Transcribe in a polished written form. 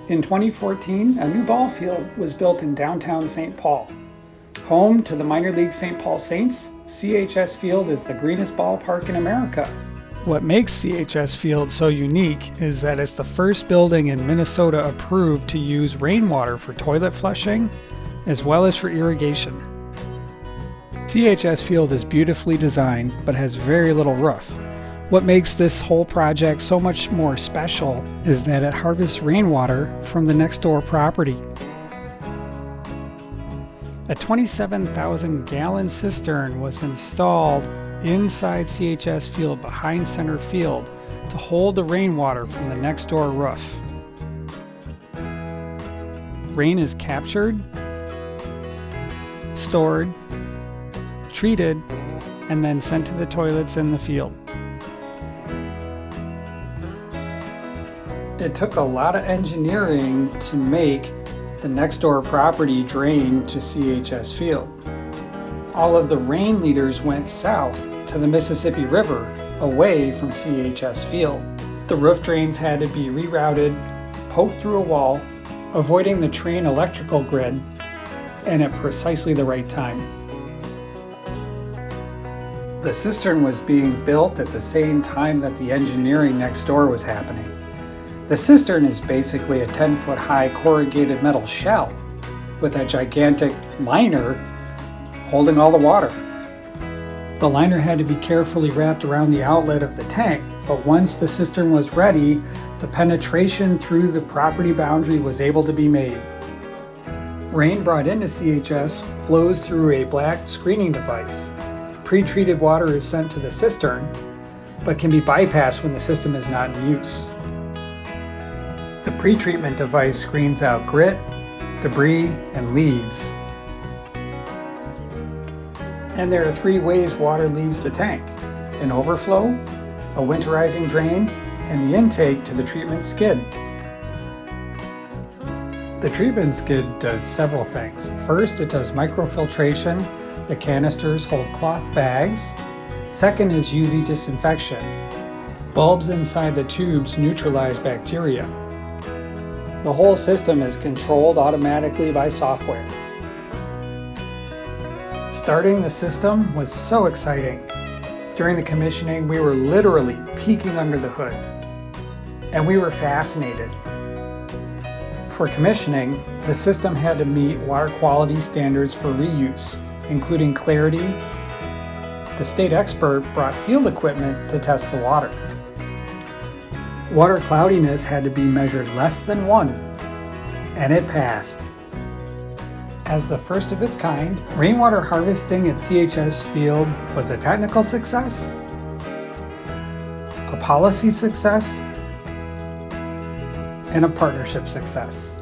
In 2014, a new ball field was built in downtown St. Paul. Home to the minor league St. Paul Saints, CHS Field is the greenest ballpark in America. What makes CHS Field so unique is that it's the first building in Minnesota approved to use rainwater for toilet flushing, as well as for irrigation. CHS Field is beautifully designed, but has very little roof. What makes this whole project so much more special is that it harvests rainwater from the next door property. A 27,000-gallon cistern was installed inside CHS Field behind center field to hold the rainwater from the next door roof. Rain is captured, stored, treated, and then sent to the toilets in the field. It took a lot of engineering to make the next door property drain to CHS Field. All of the rain leaders went south to the Mississippi River away from CHS Field. The roof drains had to be rerouted, poked through a wall, avoiding the train electrical grid, and at precisely the right time. The cistern was being built at the same time that the engineering next door was happening. The cistern is basically a 10-foot high corrugated metal shell with a gigantic liner holding all the water. The liner had to be carefully wrapped around the outlet of the tank, but once the cistern was ready, the penetration through the property boundary was able to be made. Rain brought into CHS flows through a black screening device. Pre-treated water is sent to the cistern, but can be bypassed when the system is not in use. The pre-treatment device screens out grit, debris, and leaves. And there are 3 ways water leaves the tank: an overflow, a winterizing drain, and the intake to the treatment skid. The treatment skid does several things. First, it does microfiltration. The canisters hold cloth bags. Second is UV disinfection. Bulbs inside the tubes neutralize bacteria. The whole system is controlled automatically by software. Starting the system was so exciting. During the commissioning, we were literally peeking under the hood, and we were fascinated. For commissioning, the system had to meet water quality standards for reuse, including clarity. The state expert brought field equipment to test the water. Water cloudiness had to be measured less than 1, and it passed. As the first of its kind, rainwater harvesting at CHS Field was a technical success, a policy success, and a partnership success.